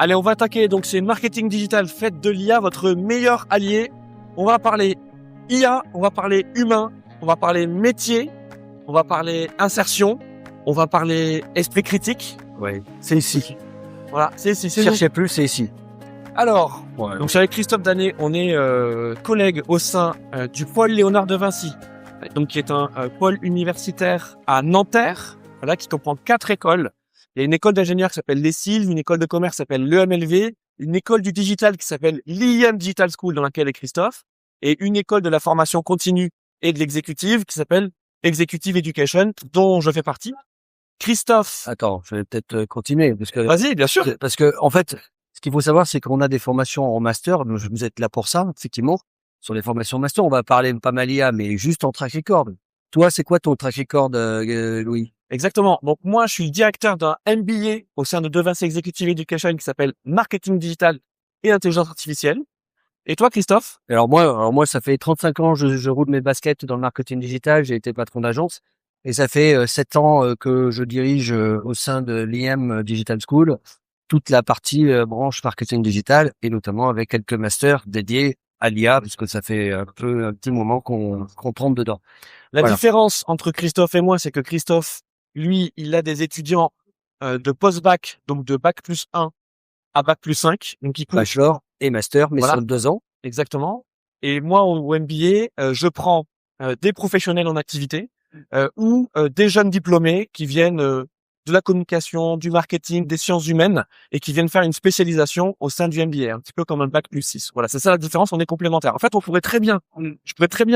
Allez, on va attaquer. Donc, c'est marketing digital. Faites de l'IA votre meilleur allié. On va parler IA, on va parler humain, on va parler métier, on va parler insertion, on va parler esprit critique. Ouais, c'est ici. Voilà, c'est ici. Cherchez plus, c'est ici. Alors, Ouais. donc, je suis avec Christophe Danet. On est collègues au sein du pôle Léonard de Vinci, donc qui est un pôle universitaire à Nanterre, voilà, qui comprend 4 écoles. Il y a une école d'ingénieurs qui s'appelle l'ESIL, une école de commerce qui s'appelle l'EMLV, une école du digital qui s'appelle l'IM Digital School dans laquelle est Christophe, et une école de la formation continue et de l'exécutive qui s'appelle Executive Education, dont je fais partie. Christophe. Attends, je vais peut-être continuer parce que Vas-y, bien sûr. parce que en fait, ce qu'il faut savoir, c'est qu'on a des formations en master. Donc vous êtes là pour ça, effectivement. Sur les formations master, on va parler pas mal IA, mais juste en track record. Toi, c'est quoi ton track record, Louis? Exactement. Donc moi, je suis le directeur d'un MBA au sein de De Vinci Executive Education qui s'appelle Marketing Digital et Intelligence Artificielle. Et toi, Christophe? Alors moi, ça fait 35 ans, je roule mes baskets dans le marketing digital. J'ai été patron d'agence et ça fait 7 ans que je dirige au sein de l'IM Digital School toute la partie branche marketing digital et notamment avec quelques masters dédiés à l'IA parce que ça fait un petit moment qu'on trempe dedans. La Voilà. différence entre Christophe et moi, c'est que Christophe, lui, il a des étudiants de post-bac, donc de bac plus 1 à bac plus 5, donc il coûte Bachelor et master, mais Voilà. sur 2 ans. exactement. Et moi, au MBA, je prends des professionnels en activité ou des jeunes diplômés qui viennent de la communication, du marketing, des sciences humaines et qui viennent faire une spécialisation au sein du MBA, un petit peu comme un bac plus 6. Voilà, c'est ça la différence, on est complémentaires. En fait, je pourrais très bien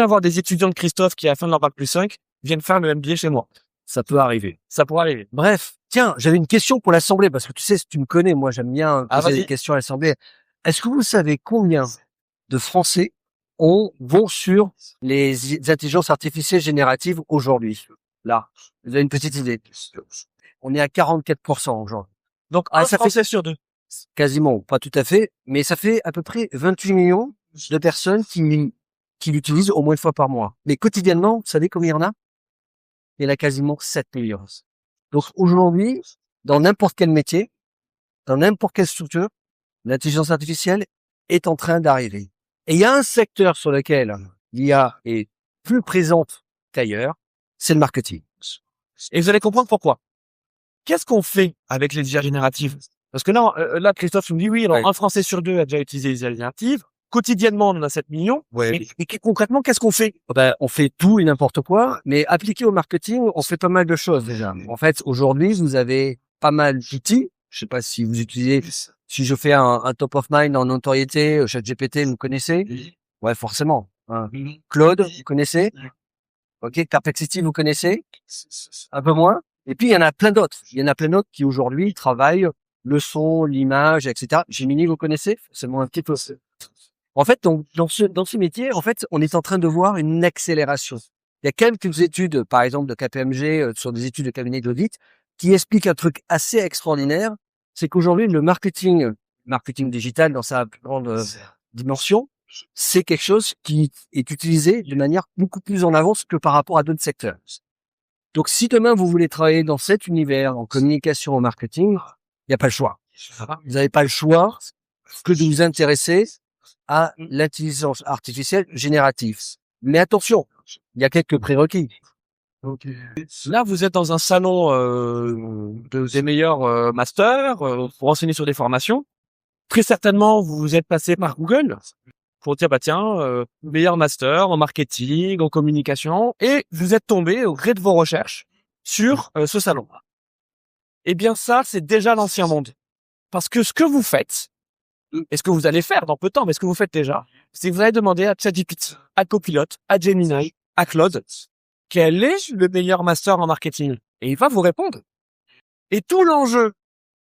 avoir des étudiants de Christophe qui, à la fin de leur bac plus 5, viennent faire le MBA chez moi. Ça peut arriver. Ça pourrait arriver. Bref, tiens, j'avais une question pour l'Assemblée, parce que tu sais, si tu me connais, moi j'aime bien Ah, poser vas-y. des questions à l'Assemblée. Est-ce que vous savez combien de Français vont sur les intelligences artificielles génératives aujourd'hui? Là, vous avez une petite idée. On est à 44% aujourd'hui. Donc, Ah, un ça fait Français sur 2. quasiment, pas tout à fait, mais ça fait à peu près 28 millions de personnes qui l'utilisent au moins une fois par mois. Mais quotidiennement, vous savez combien il y en a? Il y en a quasiment 7 millions. Donc aujourd'hui, dans n'importe quel métier, dans n'importe quelle structure, l'intelligence artificielle est en train d'arriver. Et il y a un secteur sur lequel l'IA est plus présente qu'ailleurs, c'est le marketing. Et vous allez comprendre pourquoi. Qu'est-ce qu'on fait avec les IA génératives? Parce que là, Christophe me dit oui, alors Ouais. un Français sur 2 a déjà utilisé les IA génératives. Quotidiennement, on en a 7 millions. Ouais. Et concrètement, qu'est-ce qu'on fait? Ben, on fait tout et n'importe quoi, mais appliqué au marketing, on fait pas mal de choses déjà. En fait, aujourd'hui, vous avez pas mal d'outils. Je sais pas si vous utilisez, si je fais un top of mind en notoriété, ChatGPT, vous connaissez? Ouais, forcément. Hein. Claude, vous connaissez? Ok, Perplexity, vous connaissez? Un peu moins. Et puis, il y en a plein d'autres. Il y en a plein d'autres qui aujourd'hui travaillent le son, l'image, etc. Gemini, vous connaissez? C'est un petit peu. En fait, donc, dans ce métier, en fait, on est en train de voir une accélération. Il y a quelques études, par exemple, de KPMG, sur des études de cabinet d'audit, qui expliquent un truc assez extraordinaire. C'est qu'aujourd'hui, le marketing digital dans sa plus grande dimension, c'est quelque chose qui est utilisé de manière beaucoup plus en avance que par rapport à d'autres secteurs. Donc, si demain vous voulez travailler dans cet univers, en communication, en marketing, il n'y a pas le choix. Vous n'avez pas le choix que de vous intéresser à l'intelligence artificielle générative. Mais attention, il y a quelques prérequis. Là, vous êtes dans un salon des meilleurs masters pour enseigner sur des formations. Très certainement, vous êtes passé par Google pour dire, bah tiens, meilleur master en marketing, en communication, et vous êtes tombé au gré de vos recherches sur ce salon. Eh bien ça, c'est déjà l'ancien monde. Parce que ce que vous faites, et ce que vous allez faire dans peu de temps, mais ce que vous faites déjà, c'est que vous allez demander à ChatGPT, à Copilot, à Gemini, à Claude, quel est le meilleur master en marketing? Et il va vous répondre. Et tout l'enjeu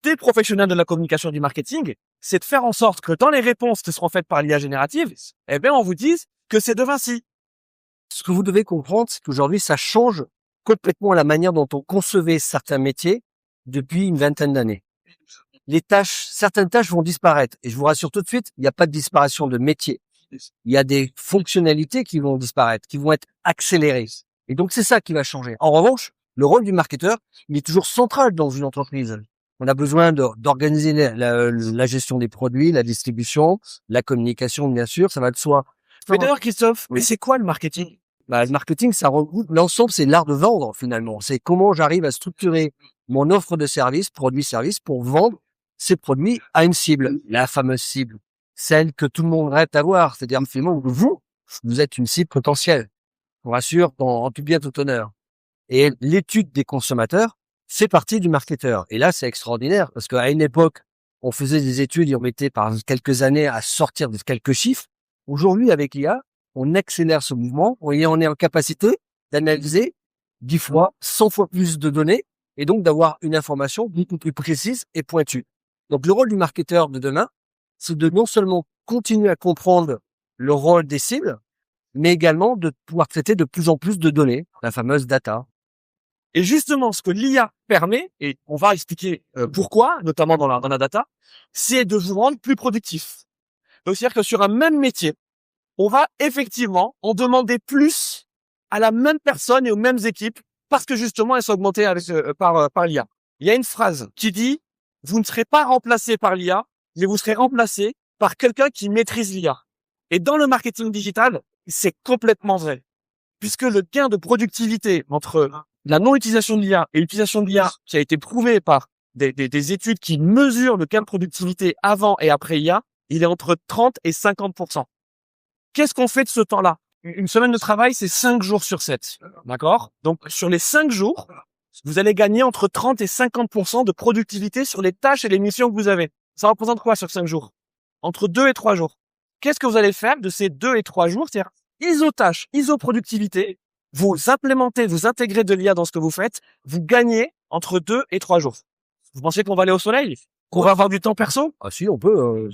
des professionnels de la communication et du marketing, c'est de faire en sorte que dans les réponses qui seront faites par l'IA générative, eh bien, on vous dise que c'est de Vinci. Ce que vous devez comprendre, c'est qu'aujourd'hui, ça change complètement la manière dont on concevait certains métiers depuis une vingtaine d'années. Certaines tâches vont disparaître. Et je vous rassure tout de suite, il n'y a pas de disparition de métier. Il y a des fonctionnalités qui vont disparaître, qui vont être accélérées. Et donc, c'est ça qui va changer. En revanche, le rôle du marketeur, il est toujours central dans une entreprise. On a besoin d'organiser la gestion des produits, la distribution, la communication, bien sûr, ça va de soi. Mais d'ailleurs, Christophe, Oui. mais c'est quoi le marketing? Le marketing, ça regroupe l'ensemble, c'est l'art de vendre finalement. C'est comment j'arrive à structurer mon offre de service, produit-service, pour vendre ces produits à une cible, la fameuse cible, celle que tout le monde rêve d'avoir. C'est-à-dire finalement vous êtes une cible potentielle. On rassure en tout bien tout honneur. Et l'étude des consommateurs fait partie du marketeur. Et là, c'est extraordinaire parce qu'à une époque, on faisait des études et on mettait par quelques années à sortir de quelques chiffres. Aujourd'hui, avec l'IA, on accélère ce mouvement et on est en capacité d'analyser 10 fois, 100 fois plus de données et donc d'avoir une information beaucoup plus précise et pointue. Donc, le rôle du marketeur de demain, c'est de non seulement continuer à comprendre le rôle des cibles, mais également de pouvoir traiter de plus en plus de données, la fameuse data. Et justement, ce que l'IA permet, et on va expliquer pourquoi, notamment dans la data, c'est de vous rendre plus productif. Donc, c'est-à-dire que sur un même métier, on va effectivement en demander plus à la même personne et aux mêmes équipes parce que justement, elles sont augmentées avec, par l'IA. Il y a une phrase qui dit « Vous ne serez pas remplacé par l'IA, mais vous serez remplacé par quelqu'un qui maîtrise l'IA. » Et dans le marketing digital, c'est complètement vrai. Puisque le gain de productivité entre la non-utilisation de l'IA et l'utilisation de l'IA qui a été prouvé par des études qui mesurent le gain de productivité avant et après IA, il est entre 30 et 50%. Qu'est-ce qu'on fait de ce temps-là? Une semaine de travail, c'est 5 jours sur 7. D'accord? Donc, sur les 5 jours, vous allez gagner entre 30 et 50% de productivité sur les tâches et les missions que vous avez. Ça représente quoi sur 5 jours? Entre 2 et 3 jours. Qu'est-ce que vous allez faire de ces 2 et 3 jours? C'est-à-dire, iso-tâches, iso-productivité, vous implémentez, vous intégrez de l'IA dans ce que vous faites, vous gagnez entre 2 et 3 jours. Vous pensez qu'on va aller au soleil? Qu'on va avoir du temps perso? Ah si, on peut,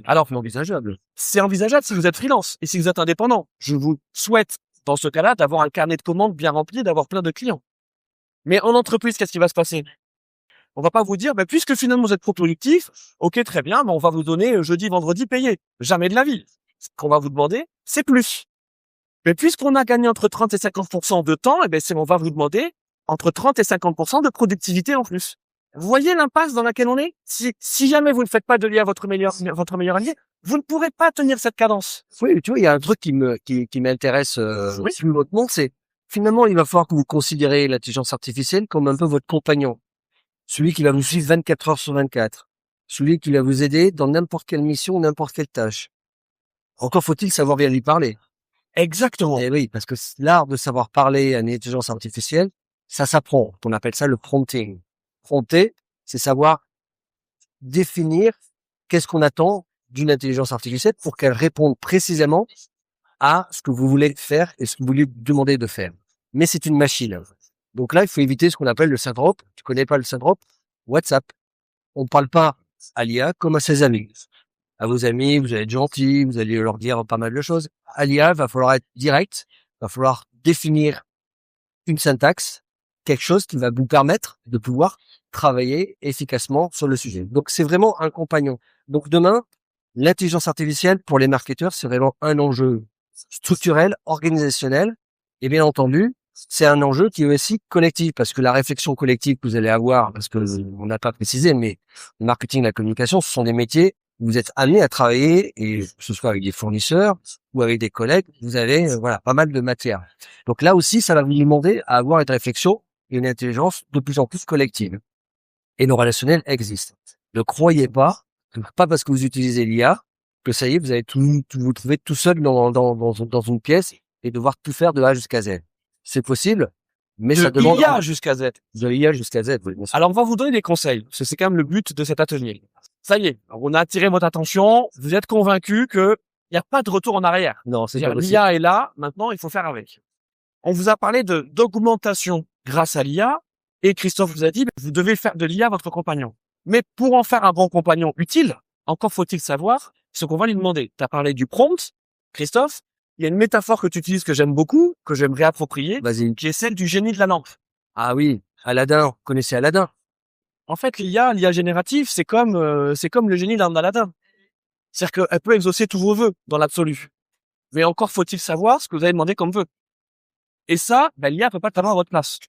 alors envisageable. C'est envisageable si vous êtes freelance et si vous êtes indépendant. Je vous souhaite, dans ce cas-là, d'avoir un carnet de commandes bien rempli, d'avoir plein de clients. Mais en entreprise, qu'est-ce qui va se passer? On va pas vous dire, puisque finalement vous êtes trop productif, ok, très bien, on va vous donner jeudi, vendredi payé. Jamais de la vie. Ce qu'on va vous demander, c'est plus. Mais puisqu'on a gagné entre 30 et 50% de temps, on va vous demander entre 30 et 50% de productivité en plus. Vous voyez l'impasse dans laquelle on est? Si jamais vous ne faites pas de l'IA votre meilleur allié, vous ne pourrez pas tenir cette cadence. Oui, tu vois, il y a un truc qui m'intéresse plus hautement, c'est finalement, il va falloir que vous considérez l'intelligence artificielle comme un peu votre compagnon. Celui qui va vous suivre 24 heures sur 24. Celui qui va vous aider dans n'importe quelle mission, n'importe quelle tâche. Encore faut-il savoir bien lui parler. Exactement. Eh oui, parce que l'art de savoir parler à une intelligence artificielle, ça s'apprend. On appelle ça le prompting. Prompter, c'est savoir définir qu'est-ce qu'on attend d'une intelligence artificielle pour qu'elle réponde précisément à ce que vous voulez faire et ce que vous lui demandez de faire. Mais c'est une machine. Donc là, il faut éviter ce qu'on appelle le syndrome. Tu connais pas le syndrome? WhatsApp. On ne parle pas à l'IA comme à ses amis. À vos amis, vous allez être gentil, vous allez leur dire pas mal de choses. À l'IA, il va falloir être direct, il va falloir définir une syntaxe, quelque chose qui va vous permettre de pouvoir travailler efficacement sur le sujet. Donc, c'est vraiment un compagnon. Donc, demain, l'intelligence artificielle pour les marketeurs, c'est vraiment un enjeu structurel, organisationnel. Et bien entendu, c'est un enjeu qui est aussi collectif parce que la réflexion collective que vous allez avoir, parce que on n'a pas précisé, mais le marketing et la communication, ce sont des métiers où vous êtes amené à travailler et que ce soit avec des fournisseurs ou avec des collègues, vous avez, pas mal de matière. Donc là aussi, ça va vous demander à avoir une réflexion et une intelligence de plus en plus collective. Et nos relationnels existent. Ne croyez pas parce que vous utilisez l'IA, que ça y est, vous allez vous trouver tout seul dans une pièce et devoir tout faire de A jusqu'à Z. C'est possible, mais ça demande... De l'IA jusqu'à Z. De l'IA jusqu'à Z, oui. Alors, on va vous donner des conseils, parce que c'est quand même le but de cet atelier. Ça y est, on a attiré votre attention, vous êtes convaincus que il n'y a pas de retour en arrière. Non, c'est pas possible. L'IA est là, maintenant il faut faire avec. On vous a parlé d'augmentation grâce à l'IA, et Christophe vous a dit, vous devez faire de l'IA votre compagnon. Mais pour en faire un bon compagnon utile, encore faut-il savoir ce qu'on va lui demander. Tu as parlé du prompt, Christophe. Il y a une métaphore que tu utilises que j'aime beaucoup, que j'aime réapproprier, qui est celle du génie de la lampe. Ah oui, Aladdin, vous connaissez Aladdin? En fait, l'IA générative, c'est comme le génie d'Aladin. C'est-à-dire qu'elle peut exaucer tous vos vœux dans l'absolu. Mais encore faut-il savoir ce que vous avez demandé comme vœu. Et ça, l'IA peut pas le faire à votre place.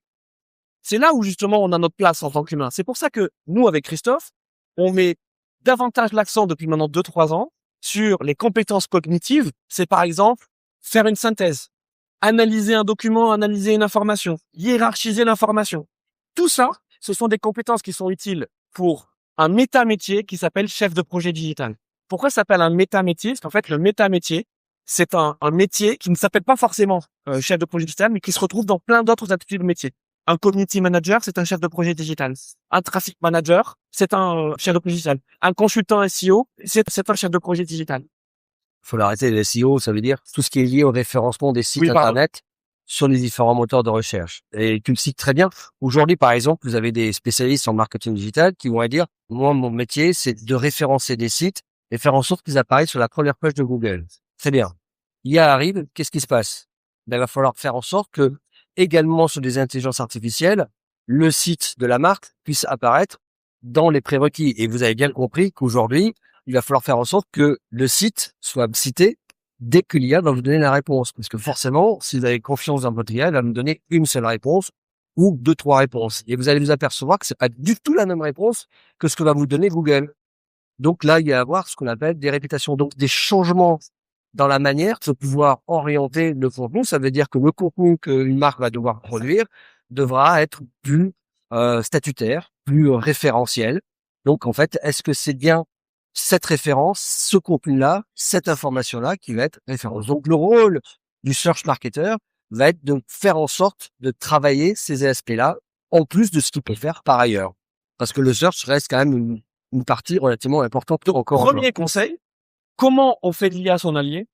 C'est là où justement on a notre place en tant qu'humain. C'est pour ça que nous, avec Christophe, on met davantage l'accent depuis maintenant 2-3 ans sur les compétences cognitives. C'est par exemple faire une synthèse, analyser un document, analyser une information, hiérarchiser l'information. Tout ça, ce sont des compétences qui sont utiles pour un méta-métier qui s'appelle chef de projet digital. Pourquoi ça s'appelle un méta-métier? Parce qu'en fait, le méta-métier, c'est un métier qui ne s'appelle pas forcément chef de projet digital, mais qui se retrouve dans plein d'autres attitudes de métier. Un community manager, c'est un chef de projet digital. Un traffic manager, c'est un chef de projet digital. Un consultant SEO, c'est un chef de projet digital. Faut l'arrêter, les SEO, ça veut dire tout ce qui est lié au référencement des sites internet sur les différents moteurs de recherche. Et tu le cites très bien. Aujourd'hui, par exemple, vous avez des spécialistes en marketing digital qui vont dire, moi, mon métier, c'est de référencer des sites et faire en sorte qu'ils apparaissent sur la première page de Google. Très bien. IA arrive, qu'est-ce qui se passe? Ben, il va falloir faire en sorte que, également sur des intelligences artificielles, le site de la marque puisse apparaître dans les prérequis. Et vous avez bien compris qu'aujourd'hui, il va falloir faire en sorte que le site soit cité dès que l'IA va vous donner la réponse. Parce que forcément, si vous avez confiance dans votre IA, elle va nous donner une seule réponse ou 2-3 réponses. Et vous allez vous apercevoir que c'est pas du tout la même réponse que ce que va vous donner Google. Donc là, il va y avoir ce qu'on appelle des répétations. Donc des changements dans la manière de pouvoir orienter le contenu. Ça veut dire que le contenu qu'une marque va devoir produire devra être plus statutaire, plus référentiel. Donc en fait, est-ce que c'est bien cette référence, ce contenu-là, cette information-là qui va être référence. Donc, le rôle du search marketer va être de faire en sorte de travailler ces aspects-là en plus de ce qu'il peut faire par ailleurs. Parce que le search reste quand même une partie relativement importante encore. Premier conseil, comment on fait de l'IA son allié?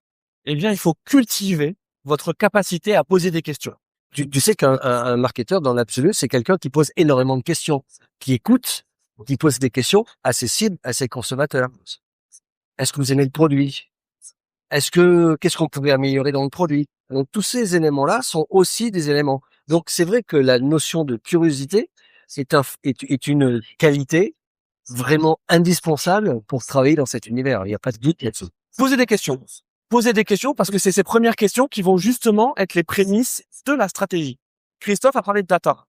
Eh bien, il faut cultiver votre capacité à poser des questions. Tu sais qu'un marketeur, dans l'absolu, c'est quelqu'un qui pose énormément de questions, qui écoute, qui pose des questions à ses cibles, à ses consommateurs. Est-ce que vous aimez le produit? Qu'est-ce qu'on pourrait améliorer dans le produit? Donc, tous ces éléments-là sont aussi des éléments. Donc, c'est vrai que la notion de curiosité est une qualité vraiment indispensable pour travailler dans cet univers. Il n'y a pas de doute là-dessus. Posez des questions. Posez des questions parce que c'est ces premières questions qui vont justement être les prémices de la stratégie. Christophe a parlé de data.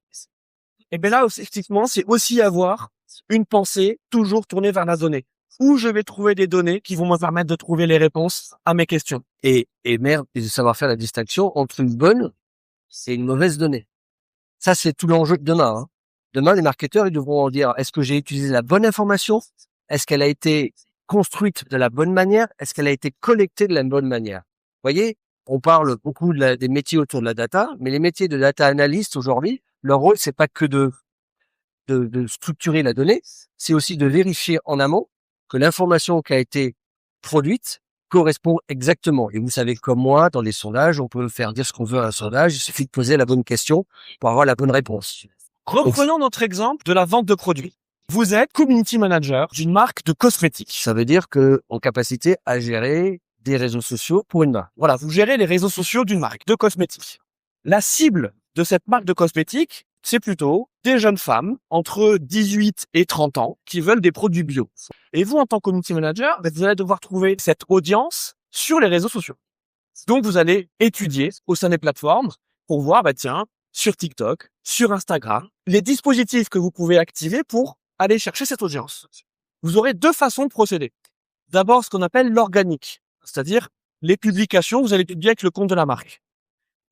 Et bien là, effectivement, c'est aussi avoir une pensée toujours tournée vers la donnée. Où je vais trouver des données qui vont me permettre de trouver les réponses à mes questions. Et de savoir faire la distinction entre une bonne et une mauvaise donnée. Ça, c'est tout l'enjeu de demain. Hein. Demain, les marketeurs, ils devront dire, est-ce que j'ai utilisé la bonne information? Est-ce qu'elle a été construite de la bonne manière? Est-ce qu'elle a été collectée de la bonne manière? Vous voyez, on parle beaucoup des métiers autour de la data, mais les métiers de data analyst aujourd'hui, leur rôle, c'est pas que de structurer la donnée, c'est aussi de vérifier en amont que l'information qui a été produite correspond exactement. Et vous savez, comme moi, dans les sondages, on peut faire dire ce qu'on veut à un sondage, il suffit de poser la bonne question pour avoir la bonne réponse. Reprenons notre exemple de la vente de produits. Vous êtes community manager d'une marque de cosmétiques. Ça veut dire que en capacité à gérer des réseaux sociaux pour une marque. Voilà, vous gérez les réseaux sociaux d'une marque de cosmétiques. La cible de cette marque de cosmétiques, c'est plutôt des jeunes femmes entre 18 et 30 ans qui veulent des produits bio. Et vous, en tant que community manager, vous allez devoir trouver cette audience sur les réseaux sociaux. Donc, vous allez étudier au sein des plateformes pour voir, tiens, sur TikTok, sur Instagram, les dispositifs que vous pouvez activer pour aller chercher cette audience. Vous aurez deux façons de procéder. D'abord, ce qu'on appelle l'organique, c'est-à-dire les publications, vous allez publier avec le compte de la marque.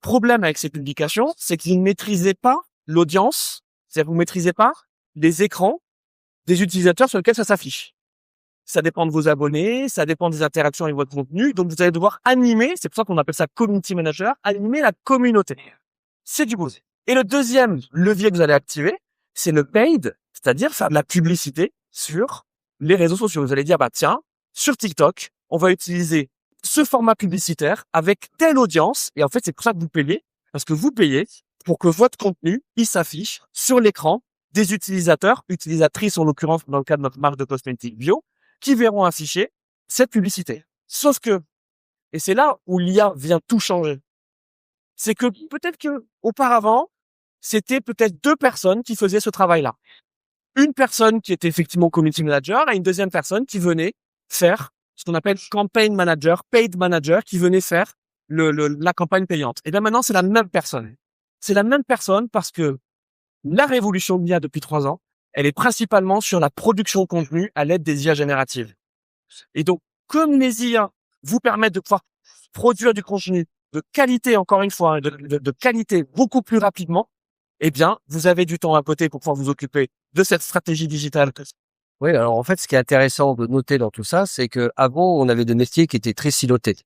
Problème avec ces publications, c'est que vous ne maîtrisez pas l'audience, c'est-à-dire que vous ne maîtrisez pas les écrans des utilisateurs sur lesquels ça s'affiche. Ça dépend de vos abonnés, ça dépend des interactions avec votre contenu, donc vous allez devoir animer, c'est pour ça qu'on appelle ça community manager, animer la communauté. C'est du boulot. Et le deuxième levier que vous allez activer, c'est le paid, c'est-à-dire faire de la publicité sur les réseaux sociaux. Vous allez dire, tiens, sur TikTok, on va utiliser ce format publicitaire avec telle audience. Et en fait, c'est pour ça que vous payez, parce que vous payez pour que votre contenu, il s'affiche sur l'écran des utilisateurs, utilisatrices en l'occurrence dans le cas de notre marque de cosmétiques bio, qui verront afficher cette publicité. Sauf que, et c'est là où l'IA vient tout changer, c'est que peut-être que auparavant, c'était peut-être deux personnes qui faisaient ce travail-là. Une personne qui était effectivement community manager et une deuxième personne qui venait faire ce qu'on appelle campaign manager, paid manager, qui venait faire la campagne payante. Et bien maintenant, c'est la même personne. C'est la même personne parce que la révolution de l'IA depuis 3 ans, elle est principalement sur la production de contenu à l'aide des IA génératives. Et donc, comme les IA vous permettent de pouvoir produire du contenu de qualité, encore une fois, de qualité beaucoup plus rapidement, eh bien, vous avez du temps à côté pour pouvoir vous occuper de cette stratégie digitale. Oui, alors en fait, ce qui est intéressant de noter dans tout ça, c'est que avant, on avait des métiers qui étaient très silotés.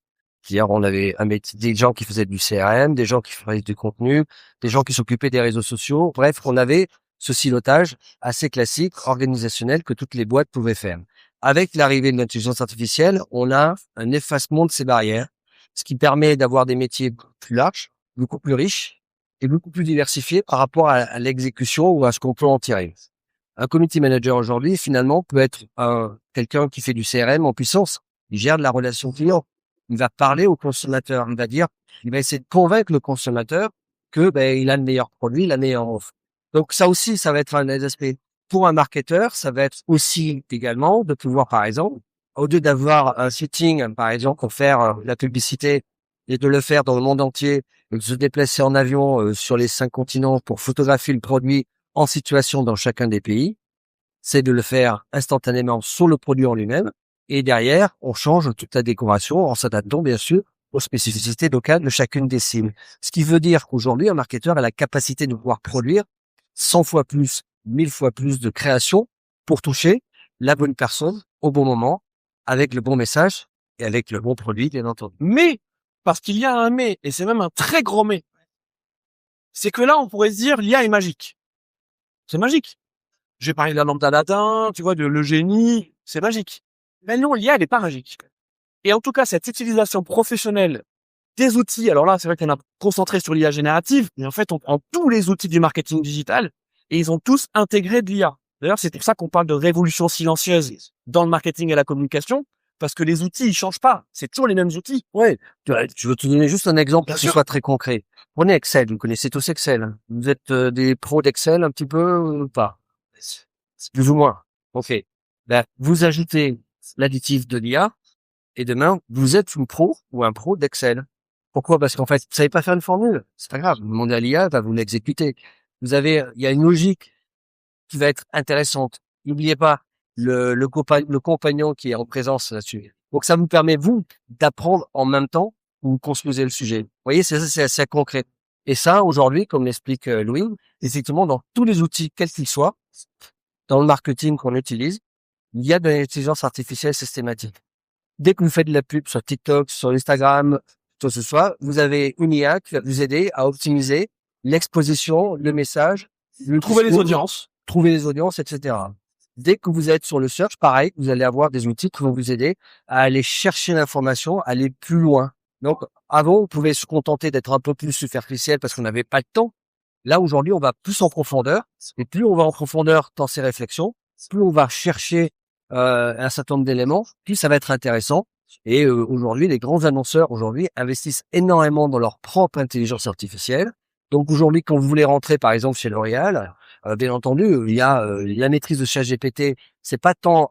C'est-à-dire, on avait un métier, des gens qui faisaient du CRM, des gens qui faisaient du contenu, des gens qui s'occupaient des réseaux sociaux. Bref, on avait ce silotage assez classique, organisationnel, que toutes les boîtes pouvaient faire. Avec l'arrivée de l'intelligence artificielle, on a un effacement de ces barrières, ce qui permet d'avoir des métiers plus larges, beaucoup plus riches et beaucoup plus diversifiés par rapport à l'exécution ou à ce qu'on peut en tirer. Un community manager aujourd'hui, finalement, peut être quelqu'un qui fait du CRM en puissance. Il gère de la relation client. Il va parler au consommateur. Il va essayer de convaincre le consommateur que il a le meilleur produit, la meilleure offre. Donc ça aussi, ça va être un des aspects. Pour un marketeur, ça va être aussi également de pouvoir, par exemple, au lieu d'avoir un sitting, par exemple, pour faire la publicité et de le faire dans le monde entier, de se déplacer en avion sur les 5 continents pour photographier le produit en situation dans chacun des pays, c'est de le faire instantanément sur le produit en lui-même. Et derrière, on change toute la décoration en s'adaptant, bien sûr, aux spécificités locales de chacune des cibles. Ce qui veut dire qu'aujourd'hui, un marketeur a la capacité de pouvoir produire 100 fois plus, 1000 fois plus de création pour toucher la bonne personne au bon moment, avec le bon message et avec le bon produit, bien entendu. Mais, parce qu'il y a un mais, et c'est même un très gros mais, c'est que là, on pourrait se dire, l'IA est magique. C'est magique. J'ai parlé de la lampe d'Aladin, tu vois, de le génie, c'est magique. Mais non, l'IA, elle est pas magique. Et en tout cas, cette utilisation professionnelle des outils, alors là, c'est vrai qu'on a concentré sur l'IA générative, mais en fait, on prend tous les outils du marketing digital et ils ont tous intégré de l'IA. D'ailleurs, c'est pour ça qu'on parle de révolution silencieuse dans le marketing et la communication, parce que les outils, ils changent pas. C'est toujours les mêmes outils. Ouais, je veux te donner juste un exemple Bien qui sûr. soit très concret. Prenez Excel, vous connaissez tous Excel. Vous êtes des pros d'Excel un petit peu ou pas? Plus ou moins. Ok. Vous ajoutez l'additif de l'IA et demain, vous êtes une pro ou un pro d'Excel. Pourquoi? Parce qu'en fait, vous savez pas faire une formule. C'est pas grave. Vous demandez à l'IA, elle va vous l'exécuter. Il y a une logique qui va être intéressante. N'oubliez pas le compagnon qui est en présence là-dessus. Donc, ça vous permet, vous, d'apprendre en même temps où vous construisez le sujet. Vous voyez, c'est assez concret. Et ça, aujourd'hui, comme l'explique Louis, effectivement, dans tous les outils, quels qu'ils soient, dans le marketing qu'on utilise, il y a de l'intelligence artificielle systématique. Dès que vous faites de la pub sur TikTok, sur Instagram, tout ce soit, vous avez une IA qui va vous aider à optimiser l'exposition, le message, Trouver les audiences. trouver les audiences, etc. Dès que vous êtes sur le search, pareil, vous allez avoir des outils qui vont vous aider à aller chercher l'information, à aller plus loin. Donc, avant, on pouvait se contenter d'être un peu plus superficiel parce qu'on n'avait pas le temps. Là, aujourd'hui, on va plus en profondeur. Et plus on va en profondeur dans ses réflexions, plus on va chercher un certain nombre d'éléments, plus ça va être intéressant. Et aujourd'hui, les grands annonceurs aujourd'hui investissent énormément dans leur propre intelligence artificielle. Donc aujourd'hui, quand vous voulez rentrer, par exemple, chez L'Oréal, bien entendu, il y a la maîtrise de ChatGPT. C'est pas tant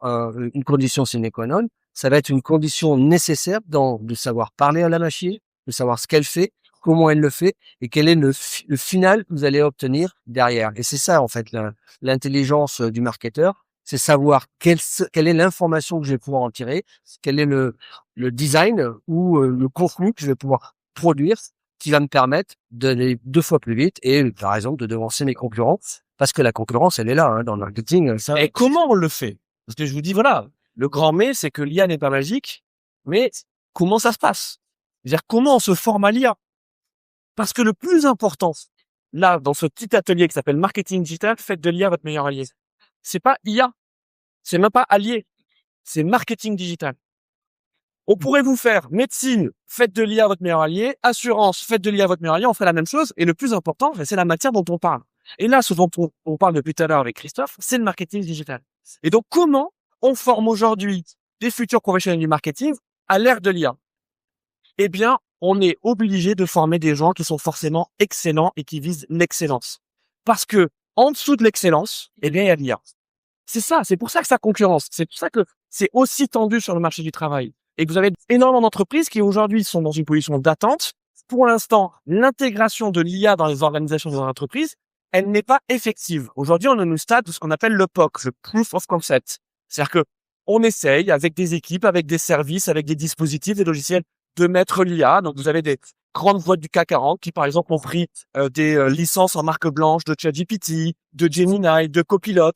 une condition sine qua non, ça va être une condition nécessaire de savoir parler à la machine, de savoir ce qu'elle fait, comment elle le fait et quel est le final que vous allez obtenir derrière. Et c'est ça, en fait, l'intelligence du marketeur, c'est savoir quelle est l'information que je vais pouvoir en tirer, quel est le design ou le contenu que je vais pouvoir produire qui va me permettre d'aller 2 fois plus vite et, par exemple, de devancer mes concurrents. Parce que la concurrence, elle est là, hein, dans le marketing. Ça. Et comment on le fait? Parce que je vous dis, voilà, le grand mais, c'est que l'IA n'est pas magique, mais comment ça se passe? C'est-à-dire, comment on se forme à l'IA? Parce que le plus important, là, dans ce petit atelier qui s'appelle marketing digital, faites de l'IA votre meilleur allié. C'est pas IA. C'est même pas allié. C'est marketing digital. On pourrait vous faire médecine, faites de l'IA votre meilleur allié, assurance, faites de l'IA votre meilleur allié, on fait la même chose. Et le plus important, c'est la matière dont on parle. Et là, ce dont on parle depuis tout à l'heure avec Christophe, c'est le marketing digital. Et donc, comment on forme aujourd'hui des futurs professionnels du marketing à l'ère de l'IA? Eh bien, on est obligé de former des gens qui sont forcément excellents et qui visent l'excellence. Parce que, en dessous de l'excellence, eh bien, il y a l'IA. C'est ça, c'est pour ça que ça concurrence. C'est pour ça que c'est aussi tendu sur le marché du travail. Et que vous avez énormément d'entreprises qui aujourd'hui sont dans une position d'attente. Pour l'instant, l'intégration de l'IA dans les organisations de leur entreprise, elle n'est pas effective. Aujourd'hui, on est au stade de ce qu'on appelle le POC, le Proof of Concept. C'est-à-dire que on essaye avec des équipes, avec des services, avec des dispositifs, des logiciels, de mettre l'IA. Donc, vous avez des grandes boîtes du CAC 40 qui, par exemple, ont pris des licences en marque blanche de ChatGPT, de Gemini, de Copilot,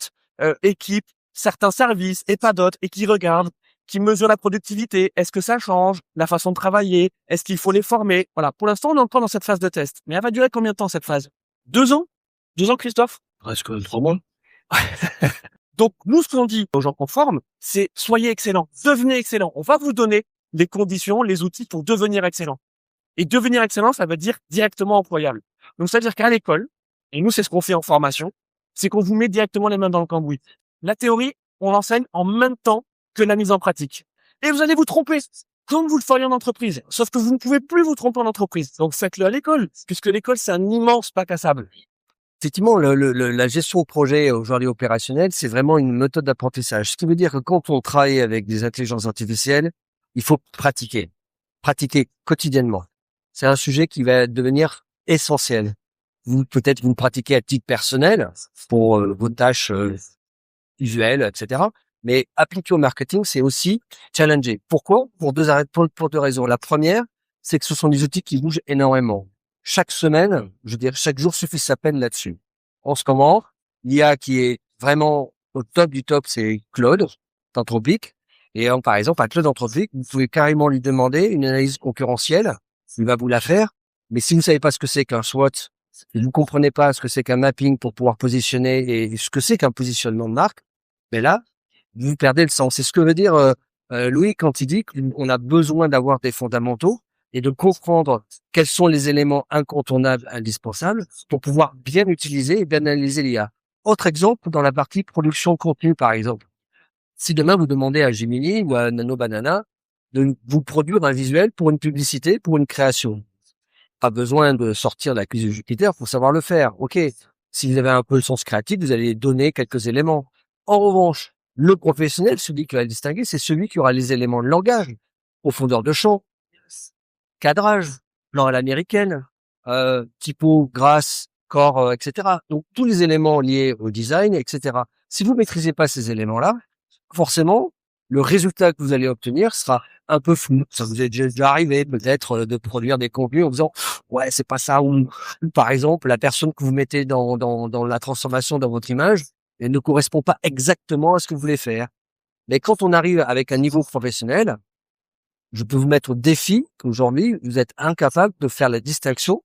équipes, certains services et pas d'autres, et qui regardent, qui mesurent la productivité. Est-ce que ça change la façon de travailler? Est-ce qu'il faut les former? Voilà. Pour l'instant, on est encore dans cette phase de test. Mais elle va durer combien de temps, cette phase? 2 ans? 2 ans, Christophe? Presque 3 mois. Donc, nous, ce qu'on dit aux gens qu'on forme, c'est soyez excellents, devenez excellents. On va vous donner les conditions, les outils pour devenir excellent. Et devenir excellent, ça veut dire directement employable. Donc, ça veut dire qu'à l'école, et nous, c'est ce qu'on fait en formation, c'est qu'on vous met directement les mains dans le cambouis. La théorie, on l'enseigne en même temps que la mise en pratique. Et vous allez vous tromper, comme vous le feriez en entreprise. Sauf que vous ne pouvez plus vous tromper en entreprise. Donc, faites-le à l'école, puisque l'école, c'est un immense bac à sable. Effectivement, la gestion de projet aujourd'hui opérationnelle, c'est vraiment une méthode d'apprentissage. Ce qui veut dire que quand on travaille avec des intelligences artificielles, il faut pratiquer quotidiennement. C'est un sujet qui va devenir essentiel. Peut-être vous le pratiquez à titre personnel pour vos tâches visuelles, etc. Mais appliquer au marketing, c'est aussi challenger. Pourquoi? Pour deux raisons. La première, c'est que ce sont des outils qui bougent énormément. Chaque semaine, je veux dire, chaque jour suffit sa peine là-dessus. En ce moment, l'IA qui est vraiment au top du top, c'est Claude d'Anthropic. Et par exemple, à Claude d'Anthropic, vous pouvez carrément lui demander une analyse concurrentielle. Il va vous la faire. Mais si vous ne savez pas ce que c'est qu'un SWOT, si vous ne comprenez pas ce que c'est qu'un mapping pour pouvoir positionner et ce que c'est qu'un positionnement de marque, mais là, vous perdez le sens. C'est ce que veut dire Louis quand il dit qu'on a besoin d'avoir des fondamentaux et de comprendre quels sont les éléments incontournables, indispensables, pour pouvoir bien utiliser et bien analyser l'IA. Autre exemple, dans la partie production de contenu, par exemple. Si demain vous demandez à Gemini ou à Nano Banana de vous produire un visuel pour une publicité, pour une création, pas besoin de sortir de la cuisse de Jupiter pour savoir le faire. Ok, si vous avez un peu le sens créatif, vous allez donner quelques éléments. En revanche, le professionnel, celui qui va le distinguer, c'est celui qui aura les éléments de langage, profondeur de champ, cadrage, plan à l'américaine, typo, grâce, corps, etc. Donc, tous les éléments liés au design, etc. Si vous maîtrisez pas ces éléments-là, forcément, le résultat que vous allez obtenir sera un peu flou. Ça vous est déjà arrivé, peut-être, de produire des contenus en disant, ouais, c'est pas ça, ou par exemple, la personne que vous mettez dans la transformation dans votre image, elle ne correspond pas exactement à ce que vous voulez faire. Mais quand on arrive avec un niveau professionnel, je peux vous mettre au défi qu'aujourd'hui, vous êtes incapable de faire la distinction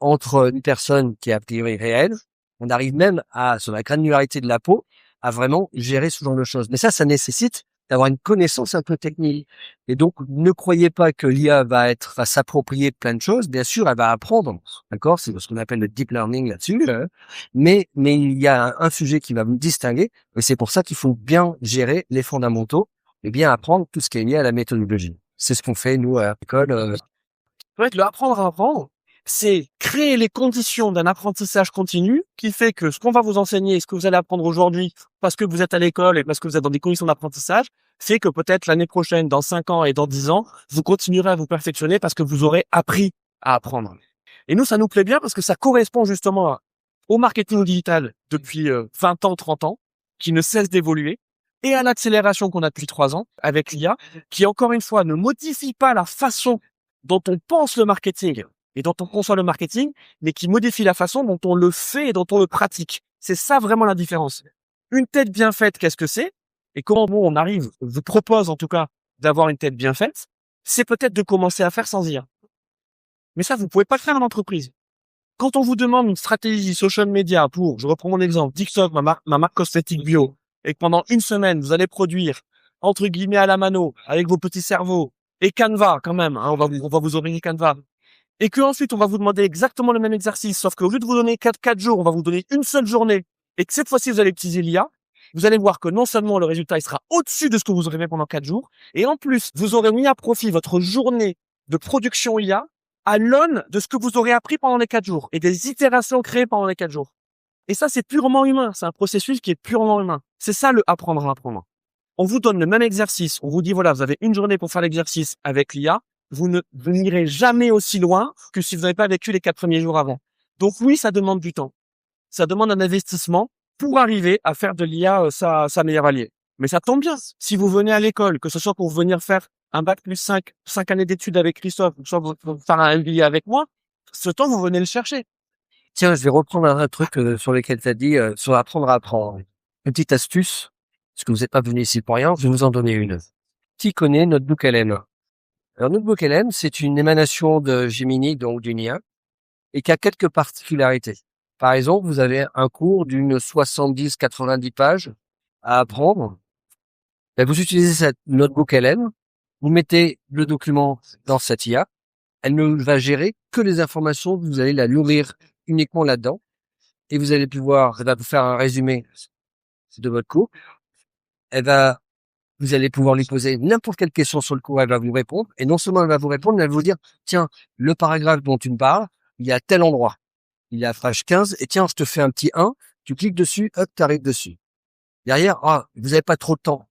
entre une personne qui est a priori réelle. On arrive même sur la granularité de la peau, à vraiment gérer ce genre de choses. Mais ça nécessite d'avoir une connaissance un peu technique. Et donc, ne croyez pas que l'IA va s'approprier plein de choses. Bien sûr, elle va apprendre. D'accord? C'est ce qu'on appelle le deep learning là-dessus. Mais il y a un sujet qui va vous distinguer. Et c'est pour ça qu'il faut bien gérer les fondamentaux et bien apprendre tout ce qui est lié à la méthodologie. C'est ce qu'on fait, nous, à l'école. En fait, le apprendre à apprendre, c'est créer les conditions d'un apprentissage continu qui fait que ce qu'on va vous enseigner, ce que vous allez apprendre aujourd'hui, parce que vous êtes à l'école et parce que vous êtes dans des conditions d'apprentissage, fait que peut-être l'année prochaine, dans 5 ans et dans 10 ans, vous continuerez à vous perfectionner parce que vous aurez appris à apprendre. Et nous, ça nous plaît bien parce que ça correspond justement au marketing digital depuis 20 ans, 30 ans, qui ne cesse d'évoluer, et à l'accélération qu'on a depuis 3 ans avec l'IA, qui encore une fois ne modifie pas la façon dont on pense le marketing et dont on conçoit le marketing, mais qui modifie la façon dont on le fait et dont on le pratique. C'est ça vraiment la différence. Une tête bien faite, qu'est-ce que c'est? Et comment on arrive, je vous propose en tout cas d'avoir une tête bien faite, c'est peut-être de commencer à faire sans IA. Mais ça, vous pouvez pas le faire en entreprise. Quand on vous demande une stratégie social media pour, je reprends mon exemple, TikTok, ma marque cosmétique bio, et que pendant une semaine, vous allez produire, entre guillemets à la mano, avec vos petits cerveaux, et Canva quand même, hein, on va vous obliger Canva, et que ensuite on va vous demander exactement le même exercice, sauf qu'au lieu de vous donner 4 jours, on va vous donner une seule journée, et que cette fois-ci vous allez utiliser l'IA, vous allez voir que non seulement le résultat il sera au-dessus de ce que vous aurez fait pendant 4 jours, et en plus vous aurez mis à profit votre journée de production IA à l'aune de ce que vous aurez appris pendant les 4 jours, et des itérations créées pendant les 4 jours. Et ça, c'est purement humain. C'est un processus qui est purement humain. C'est ça le apprendre à apprendre. On vous donne le même exercice. On vous dit, voilà, vous avez une journée pour faire l'exercice avec l'IA. Vous n'irez jamais aussi loin que si vous n'avez pas vécu les 4 premiers jours avant. Donc oui, ça demande du temps. ça demande un investissement pour arriver à faire de l'IA sa meilleure alliée. Mais ça tombe bien. Si vous venez à l'école, que ce soit pour venir faire un bac plus 5 années d'études avec Christophe, ou soit pour faire un MBA avec moi, ce temps, vous venez le chercher. Tiens, je vais reprendre un truc sur lequel tu as dit, sur apprendre à apprendre. Une petite astuce, parce que vous n'êtes pas venu ici pour rien, je vais vous en donner une. Qui connaît Notebook LM? Alors, Notebook LM, c'est une émanation de Gemini, donc d'une IA, et qui a quelques particularités. Par exemple, vous avez un cours d'une 70-90 pages à apprendre. Ben, vous utilisez cette Notebook LM, vous mettez le document dans cette IA, elle ne va gérer que les informations, vous allez la nourrir uniquement là-dedans, et vous allez pouvoir, elle va vous faire un résumé de votre cours. Vous allez pouvoir lui poser n'importe quelle question sur le cours, elle va vous répondre, et non seulement elle va vous répondre, mais elle va vous dire, tiens, le paragraphe dont tu me parles, il est à tel endroit. Il est à page 15, et tiens, je te fais un petit 1, tu cliques dessus, hop, tu arrives dessus. Derrière, vous n'avez pas trop de temps.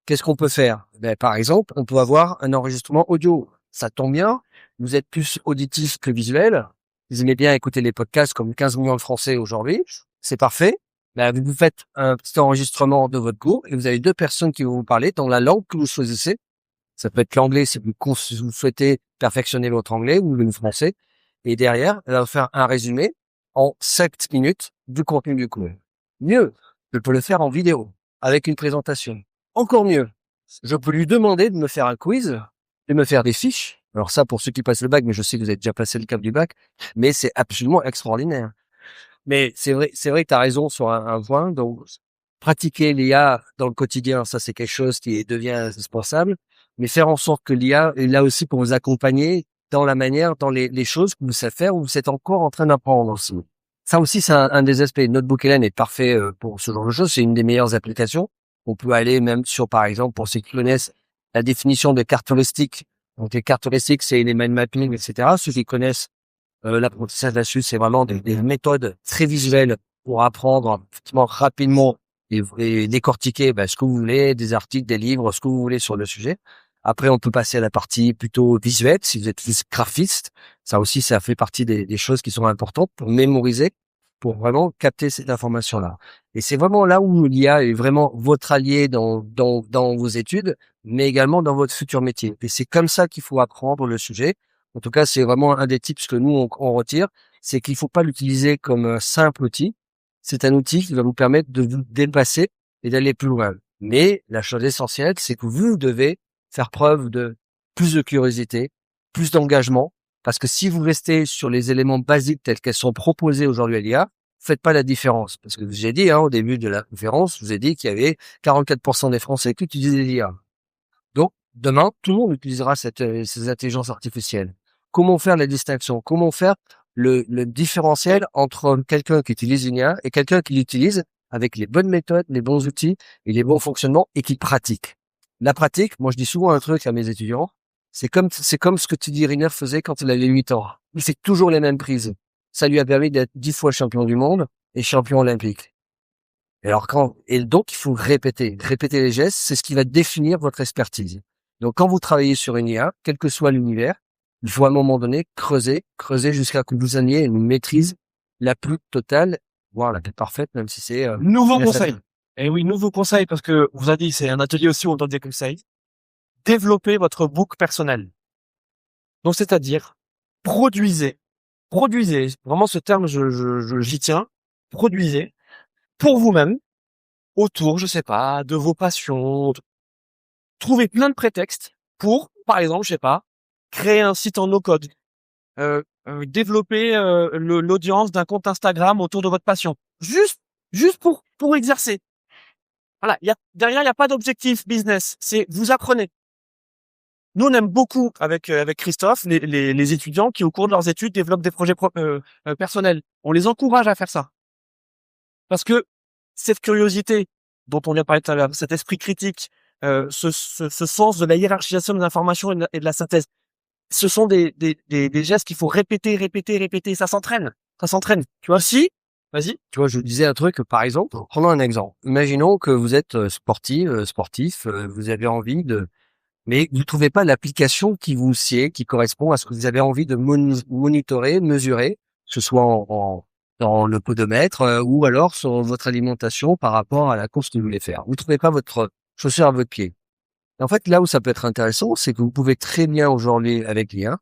Qu'est-ce qu'on peut faire? Ben, par exemple, on peut avoir un enregistrement audio. Ça tombe bien, vous êtes plus auditif que visuel. Vous aimez bien écouter les podcasts comme 15 millions de Français aujourd'hui. C'est parfait. Ben, vous faites un petit enregistrement de votre cours et vous avez deux personnes qui vont vous parler dans la langue que vous choisissez. Ça peut être l'anglais si vous souhaitez perfectionner votre anglais ou le français. Et derrière, elle va vous faire un résumé en 7 minutes du contenu du cours. Mieux, je peux le faire en vidéo avec une présentation. Encore mieux, je peux lui demander de me faire un quiz, de me faire des fiches. Alors ça, pour ceux qui passent le bac, mais je sais que vous avez déjà passé le cap du bac, mais c'est absolument extraordinaire. Mais c'est vrai que tu as raison sur un point. Donc, pratiquer l'IA dans le quotidien, ça c'est quelque chose qui devient indispensable. Mais faire en sorte que l'IA est là aussi pour vous accompagner dans la manière, dans les choses que vous savez faire ou vous êtes encore en train d'apprendre aussi. Ça aussi, c'est un des aspects. Notebook LM est parfait pour ce genre de choses. C'est une des meilleures applications. On peut aller même sur, par exemple, pour ceux qui connaissent la définition de cartes heuristiques. Donc, les cartes heuristiques, c'est les mind mapping, etc. Ceux qui connaissent l'apprentissage là-dessus, c'est vraiment des méthodes très visuelles pour apprendre effectivement rapidement et décortiquer ce que vous voulez, des articles, des livres, ce que vous voulez sur le sujet. Après, on peut passer à la partie plutôt visuelle, si vous êtes graphiste. Ça aussi, ça fait partie des choses qui sont importantes pour mémoriser, pour vraiment capter cette information-là. Et c'est vraiment là où l'IA est vraiment votre allié dans vos études, mais également dans votre futur métier. Et c'est comme ça qu'il faut apprendre le sujet. En tout cas, c'est vraiment un des tips que nous, on retire, c'est qu'il faut pas l'utiliser comme un simple outil. C'est un outil qui va vous permettre de vous dépasser et d'aller plus loin. Mais la chose essentielle, c'est que vous devez faire preuve de plus de curiosité, plus d'engagement, parce que si vous restez sur les éléments basiques tels qu'elles sont proposés aujourd'hui à l'IA, faites pas la différence. Parce que j'ai dit, au début de la conférence, je vous ai dit qu'il y avait 44% des Français qui utilisaient l'IA. Donc, demain, tout le monde utilisera ces intelligences artificielles. Comment faire la distinction? Comment faire le différentiel entre quelqu'un qui utilise une IA et quelqu'un qui l'utilise avec les bonnes méthodes, les bons outils et les bons fonctionnements et qui pratique? La pratique, moi je dis souvent un truc à mes étudiants, c'est comme ce que Teddy Riner faisait quand il avait 8 ans. Il fait toujours les mêmes prises. Ça lui a permis d'être 10 fois champion du monde et champion olympique. Et donc, il faut répéter les gestes, c'est ce qui va définir votre expertise. Donc, quand vous travaillez sur une IA, quel que soit l'univers, il faut à un moment donné creuser jusqu'à que vous ayez une maîtrise la plus totale, voire la plus parfaite, même si c'est... Nouveau conseil. Eh oui, nouveau conseil, parce que vous avez dit, c'est un atelier aussi où on donne des conseils. Développez votre book personnel. Donc, c'est-à-dire, produisez, vraiment ce terme, j'y tiens, produisez pour vous-même, autour, je sais pas, de vos passions. Trouvez plein de prétextes pour, par exemple, je sais pas, créer un site en no-code, développer l'audience d'un compte Instagram autour de votre passion. Juste pour exercer. Voilà, derrière, il y a pas d'objectif business. C'est vous apprenez. Nous, on aime beaucoup avec Christophe les étudiants qui, au cours de leurs études, développent des projets personnels. On les encourage à faire ça. Parce que cette curiosité dont on vient de parler tout à l'heure, cet esprit critique, ce sens de la hiérarchisation des informations et de la synthèse, ce sont des gestes qu'il faut répéter. Ça s'entraîne. Tu vois, vas-y. Tu vois, je disais un truc, par exemple, prenons un exemple. Imaginons que vous êtes sportif, vous avez envie mais vous trouvez pas l'application qui vous sied, qui correspond à ce que vous avez envie de monitorer, mesurer, que ce soit dans le podomètre ou alors sur votre alimentation par rapport à la course que vous voulez faire. Vous trouvez pas votre chaussure à votre pied. Et en fait, là où ça peut être intéressant, c'est que vous pouvez très bien aujourd'hui avec l'IA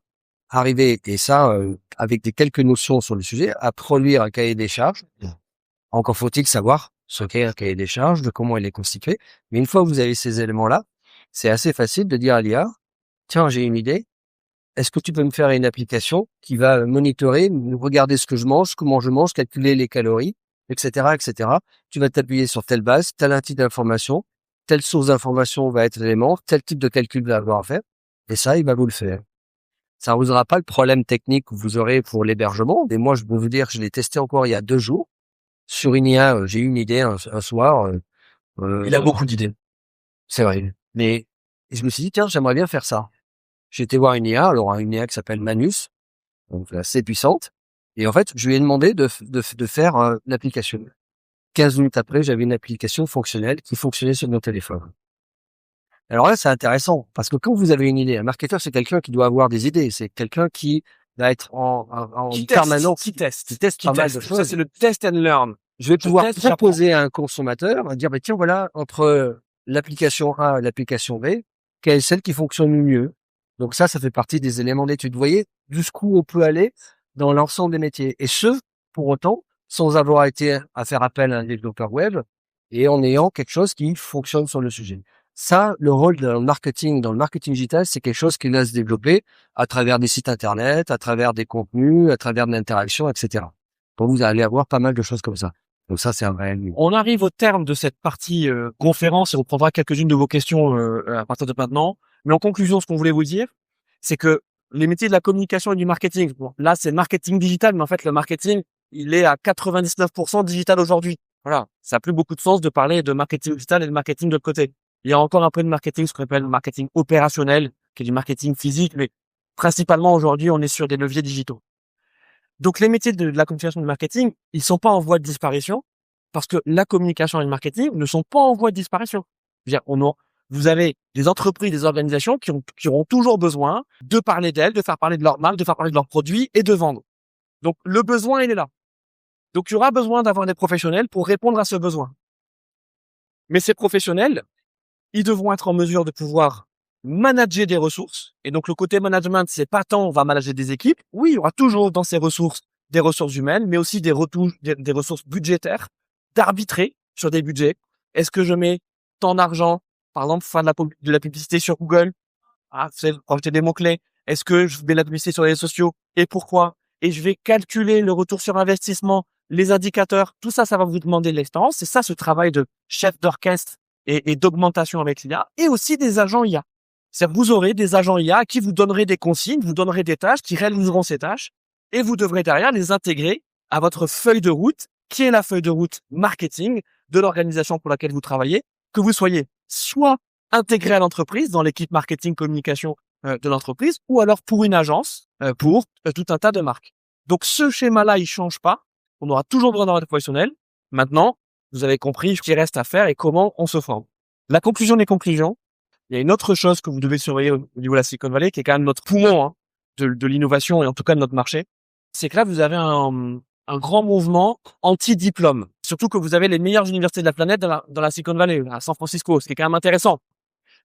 arriver, et ça avec des quelques notions sur le sujet, à produire un cahier des charges. Encore faut-il savoir ce qu'est un cahier des charges, de comment il est constitué. Mais une fois que vous avez ces éléments-là, c'est assez facile de dire à l'IA, tiens, j'ai une idée. Est-ce que tu peux me faire une application qui va monitorer, regarder ce que je mange, comment je mange, calculer les calories, etc., etc. Tu vas t'appuyer sur telle base, tel type d'information, telle source d'information va être l'élément, tel type de calcul va avoir à faire. Et ça, il va vous le faire. Ça ne résoudra pas le problème technique que vous aurez pour l'hébergement. Et moi, je peux vous dire que je l'ai testé encore il y a 2 jours. Sur une IA, j'ai eu une idée un soir. Il a beaucoup d'idées. C'est vrai. Mais je me suis dit, tiens, j'aimerais bien faire ça. J'ai été voir une IA, alors une IA qui s'appelle Manus, donc assez puissante. Et en fait, je lui ai demandé de faire l'application. 15 minutes après, j'avais une application fonctionnelle qui fonctionnait sur mon téléphone. Alors là, c'est intéressant, parce que quand vous avez une idée, un marketeur, c'est quelqu'un qui doit avoir des idées. C'est quelqu'un qui va être en permanence. Qui teste Pas mal de choses. Ça, c'est le test and learn. Je vais pouvoir proposer à un consommateur, à dire, bah, tiens, voilà, entre l'application A et l'application B, quelle est celle qui fonctionne le mieux? Donc ça fait partie des éléments d'étude. Vous voyez jusqu'où on peut aller dans l'ensemble des métiers. Et ce, pour autant, sans avoir été à faire appel à un développeur web et en ayant quelque chose qui fonctionne sur le sujet. Ça, le rôle dans le marketing digital, c'est quelque chose qui va se développer à travers des sites internet, à travers des contenus, à travers de l'interaction, etc. Donc vous allez avoir pas mal de choses comme ça. Donc ça, c'est un vrai ennemi. On arrive au terme de cette partie conférence et on prendra quelques-unes de vos questions à partir de maintenant. Mais en conclusion, ce qu'on voulait vous dire, c'est que les métiers de la communication et du marketing, bon, là, c'est le marketing digital, mais en fait, le marketing, il est à 99% digital aujourd'hui. Voilà. Ça n'a plus beaucoup de sens de parler de marketing digital et de marketing de l'autre côté. Il y a encore un peu de marketing, ce qu'on appelle le marketing opérationnel, qui est du marketing physique, mais principalement aujourd'hui, on est sur des leviers digitaux. Donc, les métiers de la communication et du marketing, ils sont pas en voie de disparition parce que la communication et le marketing ne sont pas en voie de disparition. Je veux dire, vous avez des entreprises, des organisations qui auront toujours besoin de parler d'elles, de faire parler de leur marque, de faire parler de leurs produits et de vendre. Donc, le besoin, il est là. Donc, il y aura besoin d'avoir des professionnels pour répondre à ce besoin. Mais ces professionnels, ils devront être en mesure de pouvoir manager des ressources. Et donc, le côté management, c'est pas tant on va manager des équipes. Oui, il y aura toujours dans ces ressources des ressources humaines, mais aussi des ressources budgétaires, d'arbitrer sur des budgets. Est-ce que je mets tant d'argent, par exemple, pour faire de la publicité sur Google? C'est projeter des mots-clés. Est-ce que je mets la publicité sur les réseaux sociaux? Et pourquoi? Et je vais calculer le retour sur investissement, les indicateurs. Tout ça, ça va vous demander de l'expérience. C'est ça, ce travail de chef d'orchestre et d'augmentation avec l'IA. Et aussi des agents IA. C'est-à-dire, vous aurez des agents IA à qui vous donnerez des consignes, vous donnerez des tâches, qui réaliseront ces tâches. Et vous devrez derrière les intégrer à votre feuille de route, qui est la feuille de route marketing de l'organisation pour laquelle vous travaillez, que vous soyez soit intégré à l'entreprise, dans l'équipe marketing communication de l'entreprise, ou alors pour une agence, pour tout un tas de marques. Donc ce schéma-là, il change pas. On aura toujours besoin d'avoir des professionnels. Maintenant, vous avez compris ce qui reste à faire et comment on se forme. La conclusion des conclusions, il y a une autre chose que vous devez surveiller au niveau de la Silicon Valley, qui est quand même notre poumon de l'innovation et en tout cas de notre marché. C'est que là, vous avez un grand mouvement anti-diplôme. Surtout que vous avez les meilleures universités de la planète dans la Silicon Valley, à San Francisco, ce qui est quand même intéressant.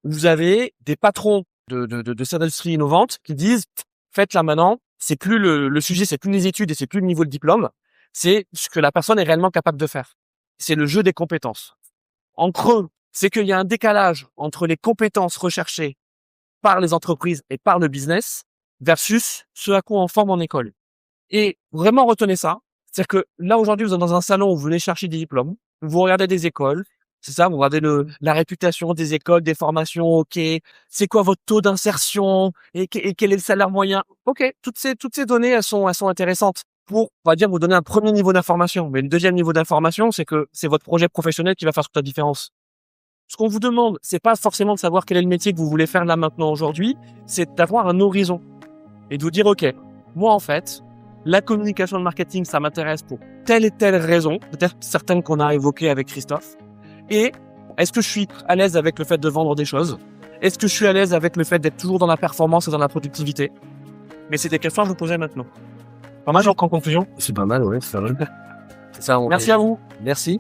Vous avez des patrons de cette industrie innovante qui disent, faites là maintenant, c'est plus le sujet, c'est plus les études et c'est plus le niveau de diplôme, c'est ce que la personne est réellement capable de faire. C'est le jeu des compétences. En creux, c'est qu'il y a un décalage entre les compétences recherchées par les entreprises et par le business versus ce à quoi on forme en école. Et vraiment retenez ça. C'est-à-dire que là, aujourd'hui, vous êtes dans un salon où vous venez chercher des diplômes, vous regardez des écoles, c'est ça, vous regardez la réputation des écoles, des formations, ok, c'est quoi votre taux d'insertion et quel est le salaire moyen. Ok, toutes ces données, elles sont intéressantes pour, on va dire, vous donner un premier niveau d'information. Mais le deuxième niveau d'information, c'est que c'est votre projet professionnel qui va faire toute la différence. Ce qu'on vous demande, c'est pas forcément de savoir quel est le métier que vous voulez faire là maintenant aujourd'hui, c'est d'avoir un horizon et de vous dire, ok, moi en fait, la communication et le marketing, ça m'intéresse pour telle et telle raison, peut-être certaines qu'on a évoquées avec Christophe. Et est-ce que je suis à l'aise avec le fait de vendre des choses? Est-ce que je suis à l'aise avec le fait d'être toujours dans la performance et dans la productivité? Mais c'est des questions à vous poser maintenant. Pas mal, en conclusion. C'est pas mal, ouais, c'est pas mal. C'est ça, Merci à vous. Merci.